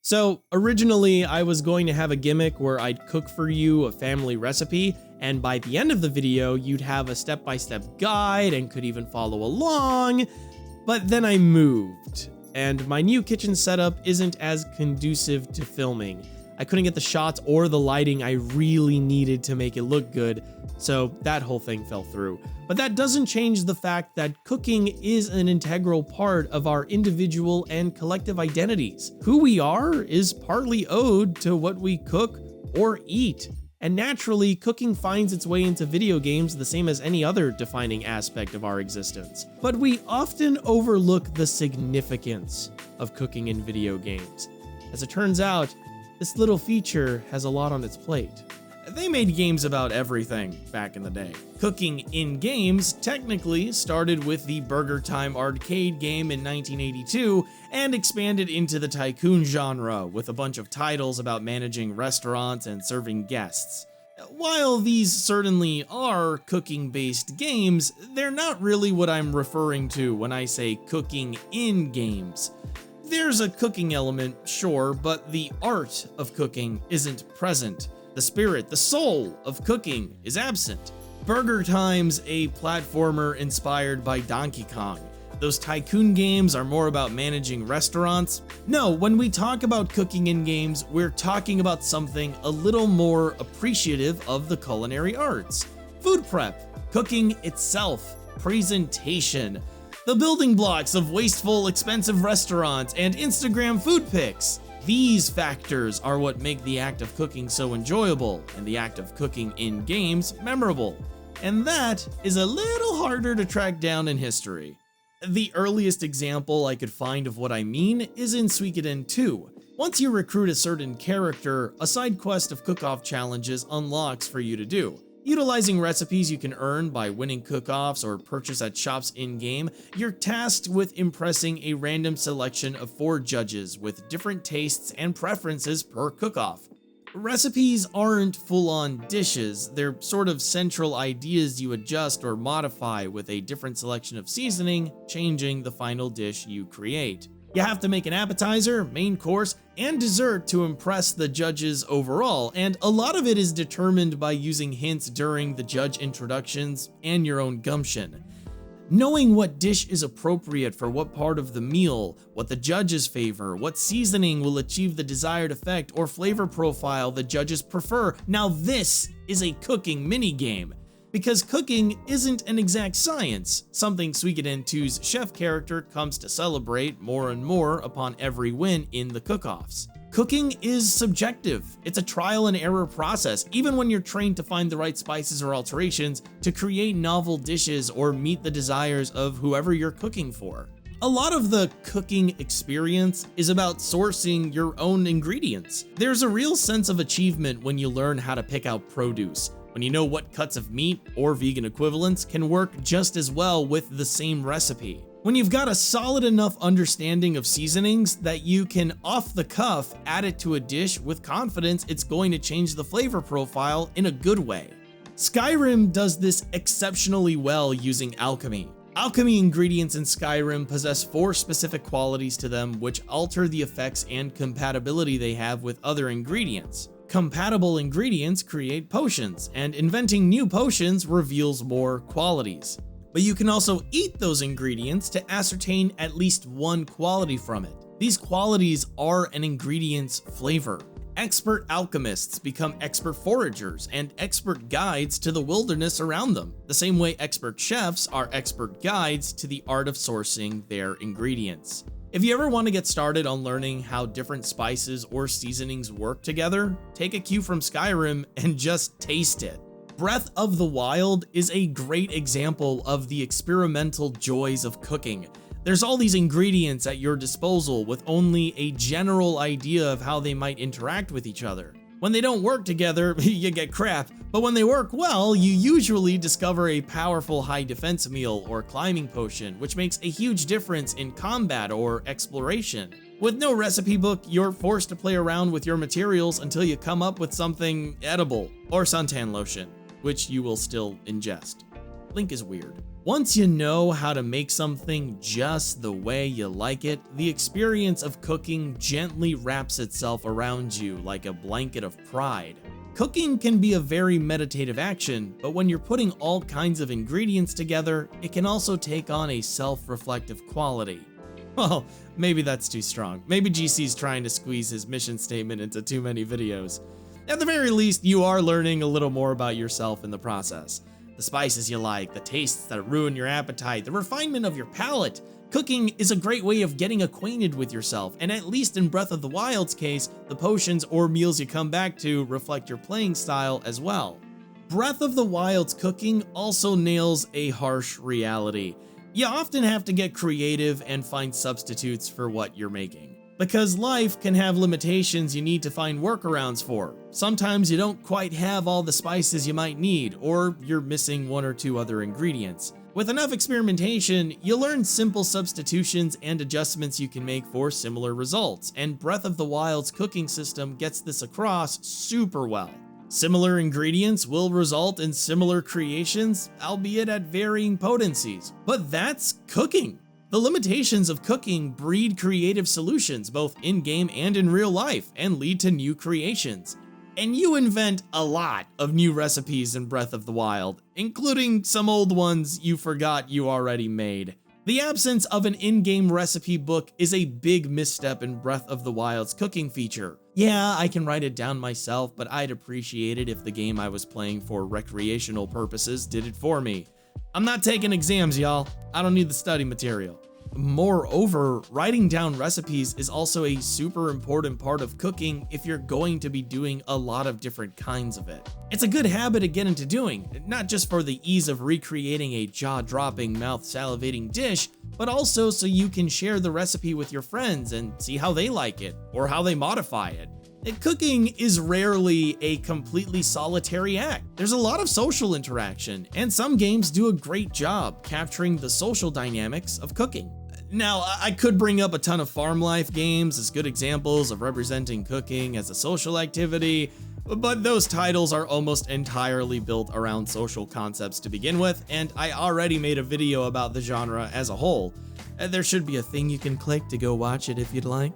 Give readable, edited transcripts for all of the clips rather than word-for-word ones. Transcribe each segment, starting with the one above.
So originally I was going to have a gimmick where I'd cook for you a family recipe, and by the end of the video you'd have a step-by-step guide and could even follow along, but then I moved, and my new kitchen setup isn't as conducive to filming. I couldn't get the shots or the lighting I really needed to make it look good, so that whole thing fell through. But that doesn't change the fact that cooking is an integral part of our individual and collective identities. Who we are is partly owed to what we cook or eat. And naturally, cooking finds its way into video games the same as any other defining aspect of our existence. But we often overlook the significance of cooking in video games. As it turns out, this little feature has a lot on its plate. They made games about everything back in the day. Cooking in games technically started with the Burger Time arcade game in 1982 and expanded into the tycoon genre with a bunch of titles about managing restaurants and serving guests. While these certainly are cooking-based games, they're not really what I'm referring to when I say cooking in games. There's a cooking element, sure, but the art of cooking isn't present. The spirit, the soul of cooking is absent. Burger Time's a platformer inspired by Donkey Kong. Those tycoon games are more about managing restaurants. No, when we talk about cooking in games, we're talking about something a little more appreciative of the culinary arts. Food prep, cooking itself, presentation, the building blocks of wasteful, expensive restaurants, and Instagram food pics. These factors are what make the act of cooking so enjoyable, and the act of cooking in games memorable. And that is a little harder to track down in history. The earliest example I could find of what I mean is in Suikoden 2. Once you recruit a certain character, a side quest of cook-off challenges unlocks for you to do. Utilizing recipes you can earn by winning cook-offs or purchase at shops in-game, you're tasked with impressing a random selection of 4 judges with different tastes and preferences per cook-off. Recipes aren't full-on dishes, they're sort of central ideas you adjust or modify with a different selection of seasoning, changing the final dish you create. You have to make an appetizer, main course, and dessert to impress the judges overall, and a lot of it is determined by using hints during the judge introductions and your own gumption. Knowing what dish is appropriate for what part of the meal, what the judges favor, what seasoning will achieve the desired effect or flavor profile the judges prefer. Now this is a cooking minigame. Because cooking isn't an exact science, something Suikoden 2's chef character comes to celebrate more and more upon every win in the cook-offs. Cooking is subjective. It's a trial and error process, even when you're trained to find the right spices or alterations to create novel dishes or meet the desires of whoever you're cooking for. A lot of the cooking experience is about sourcing your own ingredients. There's a real sense of achievement when you learn how to pick out produce, when you know what cuts of meat or vegan equivalents can work just as well with the same recipe. When you've got a solid enough understanding of seasonings that you can off the cuff add it to a dish with confidence it's going to change the flavor profile in a good way. Skyrim does this exceptionally well using alchemy. Alchemy ingredients in Skyrim possess 4 specific qualities to them which alter the effects and compatibility they have with other ingredients. Compatible ingredients create potions, and inventing new potions reveals more qualities. But you can also eat those ingredients to ascertain at least one quality from it. These qualities are an ingredient's flavor. Expert alchemists become expert foragers and expert guides to the wilderness around them, the same way expert chefs are expert guides to the art of sourcing their ingredients. If you ever want to get started on learning how different spices or seasonings work together, take a cue from Skyrim and just taste it. Breath of the Wild is a great example of the experimental joys of cooking. There's all these ingredients at your disposal with only a general idea of how they might interact with each other. When they don't work together, you get crap, but when they work well, you usually discover a powerful high defense meal or climbing potion, which makes a huge difference in combat or exploration. With no recipe book, you're forced to play around with your materials until you come up with something edible, or suntan lotion, which you will still ingest. Link is weird. Once you know how to make something just the way you like it, the experience of cooking gently wraps itself around you like a blanket of pride. Cooking can be a very meditative action, but when you're putting all kinds of ingredients together, it can also take on a self-reflective quality. Well, maybe that's too strong. Maybe GC's trying to squeeze his mission statement into too many videos. At the very least, you are learning a little more about yourself in the process. The spices you like, the tastes that ruin your appetite, the refinement of your palate. Cooking is a great way of getting acquainted with yourself, and at least in Breath of the Wild's case, the potions or meals you come back to reflect your playing style as well. Breath of the Wild's cooking also nails a harsh reality. You often have to get creative and find substitutes for what you're making. Because life can have limitations you need to find workarounds for. Sometimes you don't quite have all the spices you might need, or you're missing one or two other ingredients. With enough experimentation, you'll learn simple substitutions and adjustments you can make for similar results, and Breath of the Wild's cooking system gets this across super well. Similar ingredients will result in similar creations, albeit at varying potencies. But that's cooking! The limitations of cooking breed creative solutions both in-game and in real life, and lead to new creations. And you invent a lot of new recipes in Breath of the Wild, including some old ones you forgot you already made. The absence of an in-game recipe book is a big misstep in Breath of the Wild's cooking feature. Yeah, I can write it down myself, but I'd appreciate it if the game I was playing for recreational purposes did it for me. I'm not taking exams, y'all. I don't need the study material. Moreover, writing down recipes is also a super important part of cooking if you're going to be doing a lot of different kinds of it. It's a good habit to get into doing, not just for the ease of recreating a jaw-dropping, mouth-salivating dish, but also so you can share the recipe with your friends and see how they like it, or how they modify it. Cooking is rarely a completely solitary act. There's a lot of social interaction, and some games do a great job capturing the social dynamics of cooking. Now, I could bring up a ton of farm life games as good examples of representing cooking as a social activity, but those titles are almost entirely built around social concepts to begin with, and I already made a video about the genre as a whole. There should be a thing you can click to go watch it if you'd like.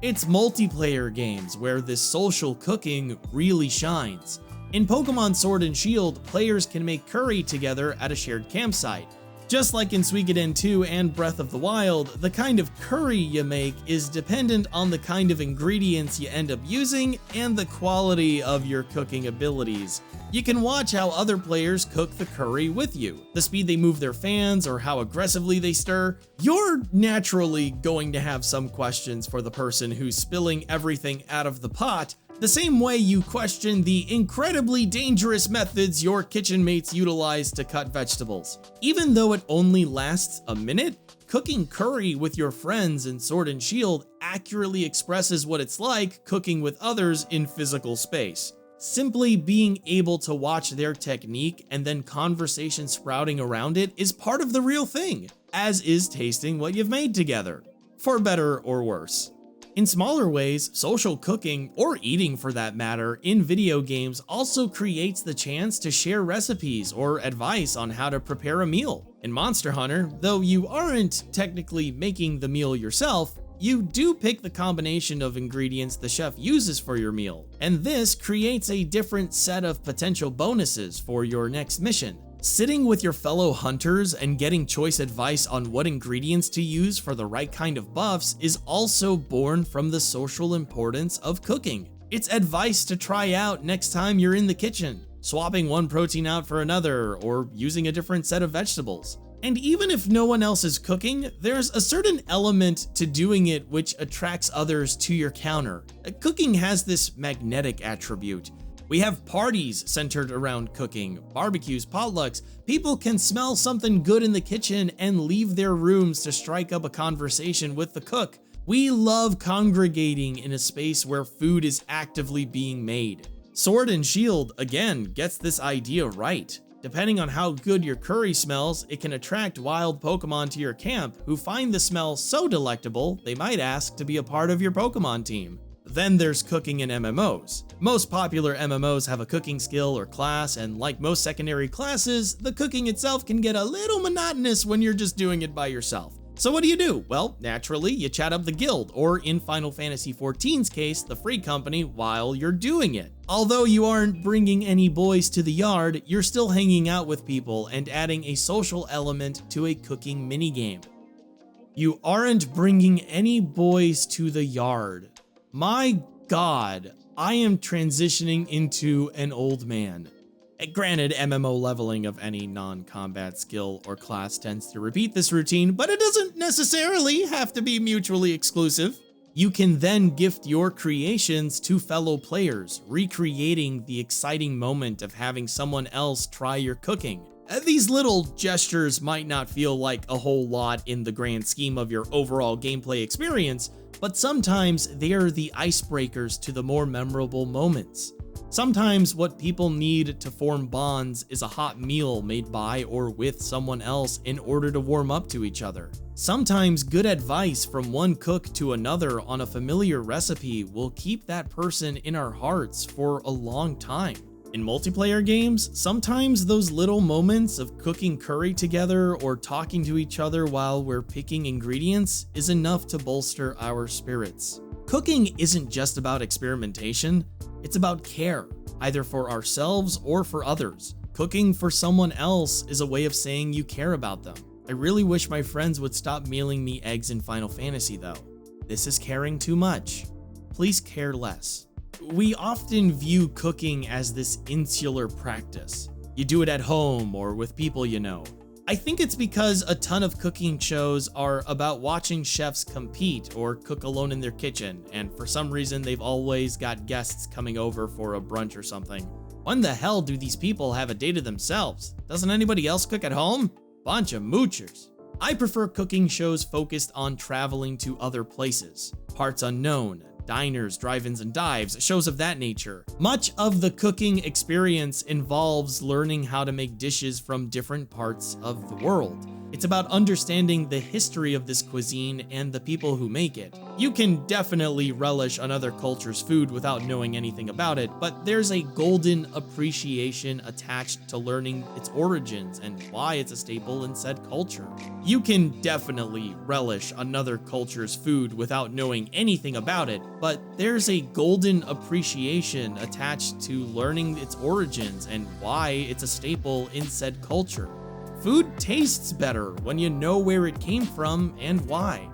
It's multiplayer games where this social cooking really shines. In Pokemon Sword and Shield, players can make curry together at a shared campsite. Just like in Suikoden 2 and Breath of the Wild, the kind of curry you make is dependent on the kind of ingredients you end up using and the quality of your cooking abilities. You can watch how other players cook the curry with you, the speed they move their fans, or how aggressively they stir. You're naturally going to have some questions for the person who's spilling everything out of the pot, the same way you question the incredibly dangerous methods your kitchen mates utilize to cut vegetables. Even though it only lasts a minute, cooking curry with your friends in Sword and Shield accurately expresses what it's like cooking with others in physical space. Simply being able to watch their technique and then conversation sprouting around it is part of the real thing, as is tasting what you've made together, for better or worse. In smaller ways, social cooking, or eating for that matter, in video games also creates the chance to share recipes or advice on how to prepare a meal. In Monster Hunter, though you aren't technically making the meal yourself, you do pick the combination of ingredients the chef uses for your meal, and this creates a different set of potential bonuses for your next mission. Sitting with your fellow hunters and getting choice advice on what ingredients to use for the right kind of buffs is also born from the social importance of cooking. It's advice to try out next time you're in the kitchen, swapping one protein out for another, or using a different set of vegetables. And even if no one else is cooking, there's a certain element to doing it which attracts others to your counter. Cooking has this magnetic attribute. We have parties centered around cooking, barbecues, potlucks. People can smell something good in the kitchen and leave their rooms to strike up a conversation with the cook. We love congregating in a space where food is actively being made. Sword and Shield, again, gets this idea right. Depending on how good your curry smells, it can attract wild Pokemon to your camp who find the smell so delectable they might ask to be a part of your Pokemon team. Then there's cooking in MMOs. Most popular MMOs have a cooking skill or class, and like most secondary classes, the cooking itself can get a little monotonous when you're just doing it by yourself. So what do? Well, naturally, you chat up the guild, or in Final Fantasy XIV's case, the free company, while you're doing it. Although you aren't bringing any boys to the yard, you're still hanging out with people and adding a social element to a cooking minigame. You aren't bringing any boys to the yard. My God, I am transitioning into an old man. Granted, MMO leveling of any non-combat skill or class tends to repeat this routine, but it doesn't necessarily have to be mutually exclusive. You can then gift your creations to fellow players, recreating the exciting moment of having someone else try your cooking. These little gestures might not feel like a whole lot in the grand scheme of your overall gameplay experience, but sometimes they are the icebreakers to the more memorable moments. Sometimes what people need to form bonds is a hot meal made by or with someone else in order to warm up to each other. Sometimes good advice from one cook to another on a familiar recipe will keep that person in our hearts for a long time. In multiplayer games, sometimes those little moments of cooking curry together or talking to each other while we're picking ingredients is enough to bolster our spirits. Cooking isn't just about experimentation, it's about care, either for ourselves or for others. Cooking for someone else is a way of saying you care about them. I really wish my friends would stop mailing me eggs in Final Fantasy though. This is caring too much. Please care less. We often view cooking as this insular practice. You do it at home or with people you know. I think it's because a ton of cooking shows are about watching chefs compete or cook alone in their kitchen, and for some reason they've always got guests coming over for a brunch or something. When the hell do these people have a day to themselves? Doesn't anybody else cook at home? Bunch of moochers. I prefer cooking shows focused on traveling to other places. Parts unknown, diners, drive-ins and dives, shows of that nature. Much of the cooking experience involves learning how to make dishes from different parts of the world. It's about understanding the history of this cuisine and the people who make it. You can definitely relish another culture's food without knowing anything about it, but there's a golden appreciation attached to learning its origins and why it's a staple in said culture. You can definitely relish another culture's food without knowing anything about it, but there's a golden appreciation attached to learning its origins and why it's a staple in said culture. Food tastes better when you know where it came from and why.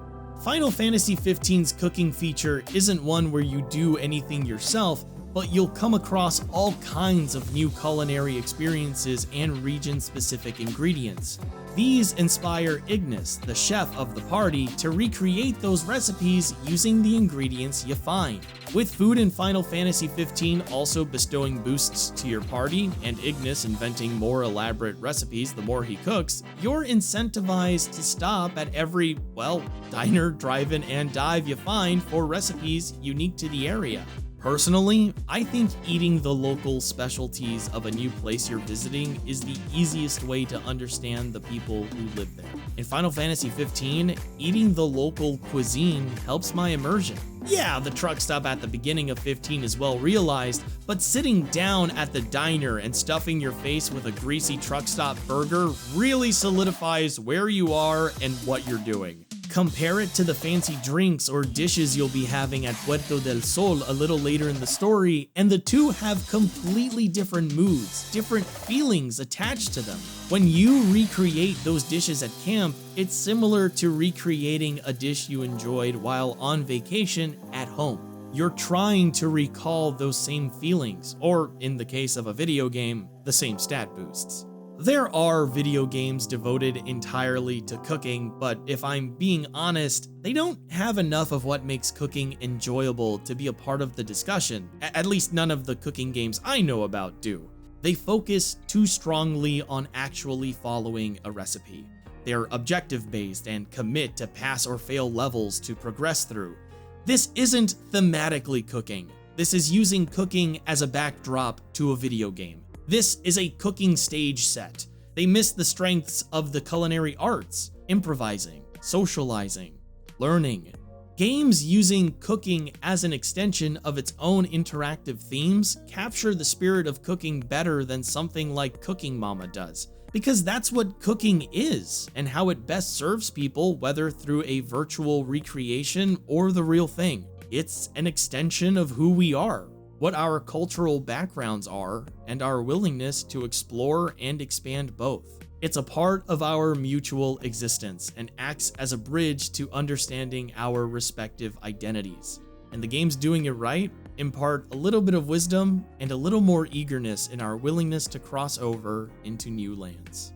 Final Fantasy XV's cooking feature isn't one where you do anything yourself, but you'll come across all kinds of new culinary experiences and region-specific ingredients. These inspire Ignis, the chef of the party, to recreate those recipes using the ingredients you find. With food in Final Fantasy XV also bestowing boosts to your party, and Ignis inventing more elaborate recipes the more he cooks, you're incentivized to stop at every, well, diner, drive-in, and dive you find for recipes unique to the area. Personally, I think eating the local specialties of a new place you're visiting is the easiest way to understand the people who live there. In Final Fantasy XV, eating the local cuisine helps my immersion. Yeah, the truck stop at the beginning of 15 is well realized, but sitting down at the diner and stuffing your face with a greasy truck stop burger really solidifies where you are and what you're doing. Compare it to the fancy drinks or dishes you'll be having at Puerto del Sol a little later in the story, and the two have completely different moods, different feelings attached to them. When you recreate those dishes at camp, it's similar to recreating a dish you enjoyed while on vacation at home. You're trying to recall those same feelings, or in the case of a video game, the same stat boosts. There are video games devoted entirely to cooking, but if I'm being honest, they don't have enough of what makes cooking enjoyable to be a part of the discussion. At least none of the cooking games I know about do. They focus too strongly on actually following a recipe. They're objective-based and commit to pass or fail levels to progress through. This isn't thematically cooking. This is using cooking as a backdrop to a video game. This is a cooking stage set. They miss the strengths of the culinary arts, improvising, socializing, learning. Games using cooking as an extension of its own interactive themes capture the spirit of cooking better than something like Cooking Mama does, because that's what cooking is and how it best serves people, whether through a virtual recreation or the real thing. It's an extension of who we are, what our cultural backgrounds are, and our willingness to explore and expand both. It's a part of our mutual existence and acts as a bridge to understanding our respective identities. And the games doing it right impart a little bit of wisdom and a little more eagerness in our willingness to cross over into new lands.